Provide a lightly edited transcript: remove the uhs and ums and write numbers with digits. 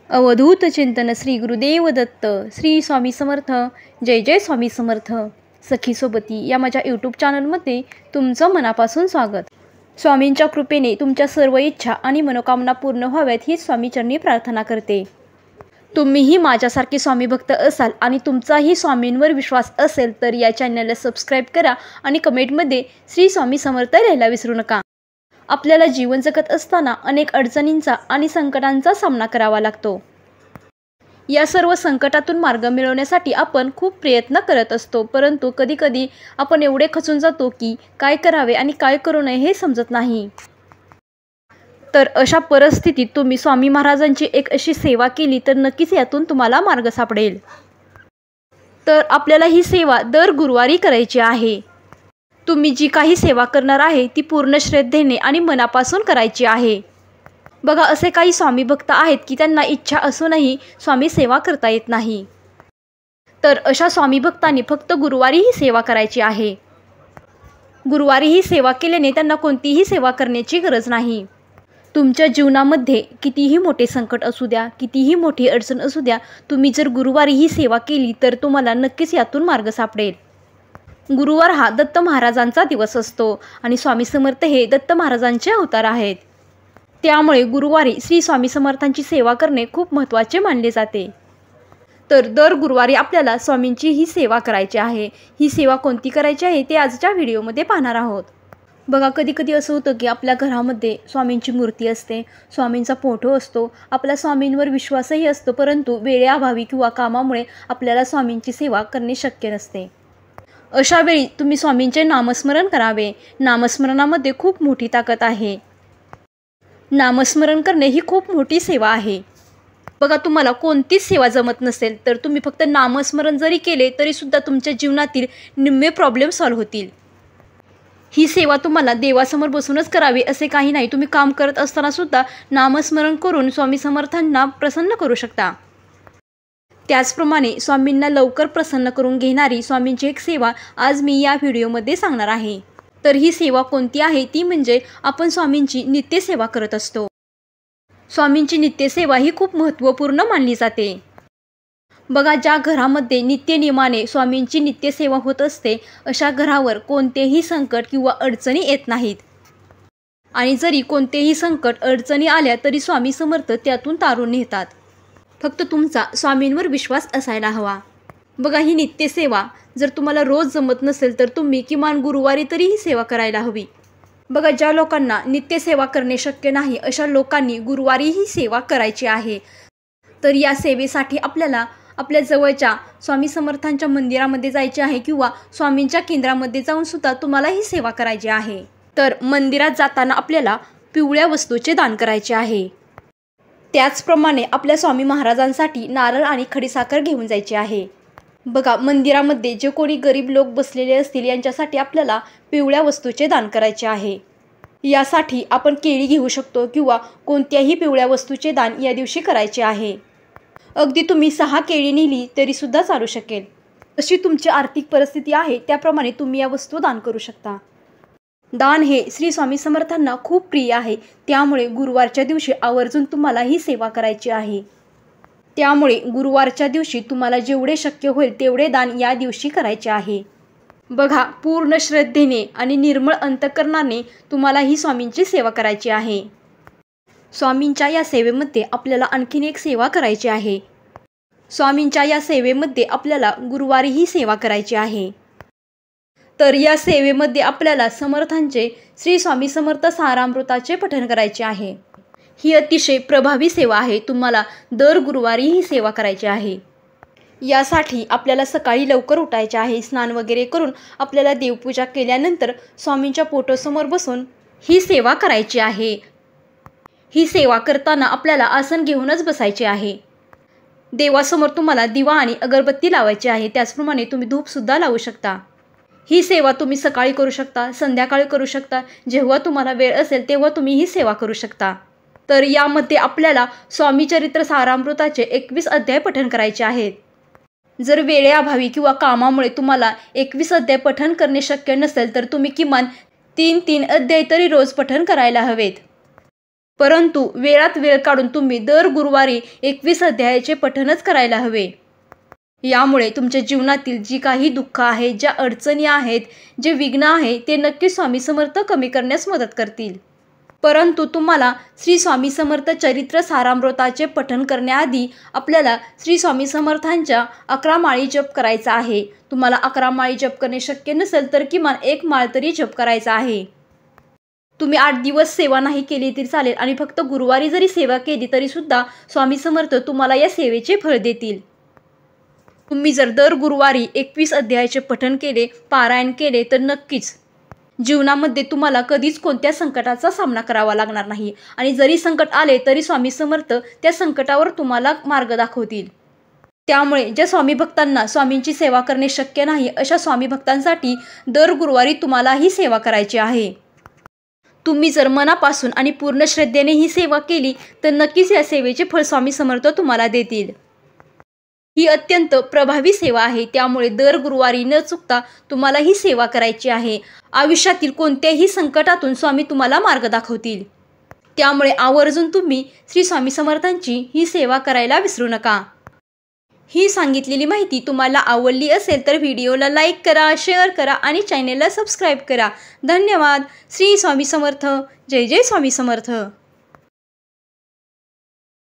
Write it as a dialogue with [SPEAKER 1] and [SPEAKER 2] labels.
[SPEAKER 1] अवधूत चिंतन श्री गुरुदेव दत्त. श्री स्वामी समर्थ. जय जय स्वामी समर्थ. सखी सोबती या माझ्या यूट्यूब चॅनलमध्ये तुमचं मनापासून स्वागत. स्वामींच्या कृपेने तुमच्या सर्व इच्छा आणि मनोकामना पूर्ण व्हाव्यात हीच स्वामीचरणी प्रार्थना करते. तुम्हीही माझ्यासारखे स्वामी भक्त असाल आणि तुमचाही स्वामींवर विश्वास असेल तर या चॅनलला सबस्क्राईब करा आणि कमेंटमध्ये श्री स्वामी समर्थ लिहायला विसरू नका. आपल्याला जीवन जगत असताना अनेक अडचणींचा आणि संकटांचा सामना करावा लागतो. या सर्व संकटातून मार्ग मिळवण्यासाठी आपण खूप प्रयत्न करत असतो, परंतु कधीकधी आपण एवढे खचून जातो की काय करावे आणि काय करू नये हे समजत नाही. तर अशा परिस्थितीत तुम्ही स्वामी महाराजांची एक अशी सेवा केली तर नक्कीच यातून तुम्हाला मार्ग सापडेल. तर आपल्याला ही सेवा दर गुरुवारी करायची आहे. तुम्ही जी काही सेवा करणार आहे ती पूर्ण श्रद्धेने आणि मनापासून करायची आहे. बघा, असे काही स्वामी भक्त आहेत की त्यांना इच्छा असूनही स्वामी सेवा करता येत नाही. तर अशा स्वामी भक्तांनी फक्त गुरुवारी ही सेवा करायची आहे. गुरुवारी ही सेवा केल्याने त्यांना कोणतीही सेवा करण्याची गरज नाही. तुमच्या जीवनामध्ये कितीही मोठे संकट असू द्या, कितीही मोठी अडचण असू द्या, तुम्ही जर गुरुवारी ही सेवा केली तर तुम्हाला नक्कीच यातून मार्ग सापडेल. गुरुवार हा दत्त महाराजांचा दिवस असतो आणि स्वामी समर्थ हे दत्त महाराजांचे अवतार आहेत. त्यामुळे गुरुवारी श्री स्वामी समर्थांची सेवा करणे खूप महत्त्वाचे मानले जाते. तर दर गुरुवारी आपल्याला स्वामींची ही सेवा करायची आहे. ही सेवा कोणती करायची आहे ते आजच्या व्हिडिओमध्ये पाहणार आहोत. बघा, कधी कधी असं होतं की आपल्या घरामध्ये स्वामींची मूर्ती असते, स्वामींचा फोटो असतो, आपला स्वामींवर विश्वासही असतो, परंतु वेळेअभावी किंवा कामामुळे आपल्याला स्वामींची सेवा करणे शक्य नसते. अशा वेळी तुम्ही स्वामींचे नामस्मरण करावे. नामस्मरणामध्ये खूप मोठी ताकद आहे. नामस्मरण करणे ही खूप मोठी सेवा आहे. बघा, तुम्हाला कोणतीच सेवा जमत नसेल तर तुम्ही फक्त नामस्मरण जरी केले तरीसुद्धा तुमच्या जीवनातील निम्मे प्रॉब्लेम सॉल्व्ह होतील. ही सेवा तुम्हाला देवासमोर बसूनच करावी असे काही नाही. तुम्ही काम करत असताना सुद्धा नामस्मरण करून स्वामी समर्थांना प्रसन्न करू शकता. त्याचप्रमाणे स्वामींना लवकर प्रसन्न करून घेणारी स्वामींची एक सेवा आज मी या व्हिडिओमध्ये सांगणार आहे. तर ही सेवा कोणती आहे ती म्हणजे आपण स्वामींची नित्यसेवा करत असतो. स्वामींची नित्यसेवा ही खूप महत्त्वपूर्ण मानली जाते. बघा, ज्या घरामध्ये नित्यनियमाने स्वामींची नित्यसेवा होत असते अशा घरावर कोणतेही संकट किंवा अडचणी येत नाहीत. आणि जरी कोणतेही संकट अडचणी आल्या तरी स्वामी समर्थ त्यातून तारून नेतात. फक्त तुमचा स्वामींवर विश्वास असायला हवा. बघा, ही नित्यसेवा जर तुम्हाला रोज जमत नसेल तर तुम्ही किमान गुरुवारी तरी ही सेवा करायला हवी. बघा, ज्या लोकांना नित्यसेवा करणे शक्य नाही अशा लोकांनी गुरुवारी ही सेवा करायची आहे. तर या सेवेसाठी आपल्याला आपल्या जवळच्या स्वामी समर्थांच्या मंदिरामध्ये जायचे आहे किंवा स्वामींच्या केंद्रामध्ये जाऊन सुद्धा तुम्हाला ही सेवा करायची आहे. तर मंदिरात जाताना आपल्याला पिवळ्या वस्तूचे दान करायचे आहे. त्याचप्रमाणे आपल्या स्वामी महाराजांसाठी नारळ आणि खडीसाखर घेऊन जायची आहे. बघा, मंदिरामध्ये जे कोणी गरीब लोक बसलेले असतील यांच्यासाठी आपल्याला पिवळ्या वस्तूचे दान करायचे आहे. यासाठी आपण केळी घेऊ शकतो किंवा कोणत्याही पिवळ्या वस्तूचे दान या दिवशी करायचे आहे. अगदी तुम्ही 6 केळी नेली तरीसुद्धा चालू शकेल. अशी तुमची आर्थिक परिस्थिती आहे त्याप्रमाणे तुम्ही या वस्तू दान करू शकता. दान हे श्री स्वामी समर्थांना खूप प्रिय आहे. त्यामुळे गुरुवारच्या दिवशी आवर्जून तुम्हाला ही सेवा करायची आहे. त्यामुळे गुरुवारच्या दिवशी तुम्हाला जेवढे शक्य होईल तेवढे दान या दिवशी करायचे आहे. बघा, पूर्ण श्रद्धेने आणि निर्मळ अंतःकरणाने तुम्हाला ही स्वामींची सेवा करायची आहे. स्वामींच्या या सेवेमध्ये आपल्याला आणखीन एक सेवा करायची आहे. स्वामींच्या या सेवेमध्ये आपल्याला गुरुवारी ही सेवा करायची आहे. तर या सेवेमध्ये आपल्याला समर्थांचे श्री स्वामी समर्थ सारामृताचे पठण करायचे आहे. ही अतिशय प्रभावी सेवा आहे. तुम्हाला दर गुरुवारी ही सेवा करायची आहे. यासाठी आपल्याला सकाळी लवकर उठायचे आहे. स्नान वगैरे करून आपल्याला देवपूजा केल्यानंतर स्वामींच्या फोटोसमोर बसून ही सेवा करायची आहे. ही सेवा करताना आपल्याला आसन घेऊनच बसायचे आहे. देवासमोर तुम्हाला दिवा आणि अगरबत्ती लावायची आहे. त्याचप्रमाणे तुम्ही धूपसुद्धा लावू शकता. ही सेवा तुम्ही सकाळी करू शकता, संध्याकाळी करू शकता, जेव्हा तुम्हाला वेळ असेल तेव्हा तुम्ही ही सेवा करू शकता. तर यामध्ये आपल्याला स्वामी चरित्र सारामृताचे 21 अध्याय पठण करायचे आहेत. जर वेळेअभावी किंवा कामामुळे तुम्हाला 21 अध्याय पठण करणे शक्य नसेल तर तुम्ही किमान 3 अध्याय तरी रोज पठण करायला हवेत. परंतु वेळात वेळ काढून तुम्ही दर गुरुवारी 21 अध्यायाचे पठणच करायला हवे. यामुळे तुमच्या जीवनातील जी काही दुःख आहेत, ज्या अडचणी आहेत, जे विघ्न आहे ते नक्की स्वामी समर्थ कमी करण्यास मदत करतील. परंतु तुम्हाला श्री स्वामी समर्थ चरित्र सारामृताचे पठण करण्याआधी आपल्याला श्री स्वामी समर्थांच्या 11 माळी जप करायचा आहे. तुम्हाला 11 माळी जप करणे शक्य नसेल तर किमान 1 माळ तरी जप करायचा आहे. तुम्ही 8 दिवस सेवा नाही केली तरी चालेल आणि फक्त गुरुवारी जरी सेवा केली तरी सुद्धा स्वामी समर्थ तुम्हाला या सेवेचे फळ देतील. तुम्ही जर दर गुरुवारी 21 अध्यायाचे पठण केले, पारायण केले तर नक्कीच जीवनामध्ये तुम्हाला कधीच कोणत्या संकटाचा सामना करावा लागणार नाही आणि जरी संकट आले तरी स्वामी समर्थ त्या संकटावर तुम्हाला मार्ग दाखवतील. त्यामुळे ज्या स्वामी भक्तांना स्वामींची सेवा करणे शक्य नाही अशा स्वामी भक्तांसाठी दर गुरुवारी तुम्हाला ही सेवा करायची आहे. तुम्ही जर मनापासून आणि पूर्ण श्रद्धेने ही सेवा केली तर नक्कीच या सेवेचे फळ स्वामी समर्थ तुम्हाला देतील. ही अत्यंत प्रभावी सेवा आहे. त्यामुळे दर गुरुवारी न चुकता तुम्हाला ही सेवा करायची आहे. आयुष्यातील कोणत्याही संकटातून स्वामी तुम्हाला मार्ग दाखवतील. त्यामुळे आवर्जून तुम्ही श्री स्वामी समर्थांची ही सेवा करायला विसरू नका. ही सांगितलेली माहिती तुम्हाला आवडली असेल तर व्हिडिओला लाईक करा, शेअर करा आणि चॅनेलला सबस्क्राईब करा. धन्यवाद. श्री स्वामी समर्थ. जय जय स्वामी समर्थ.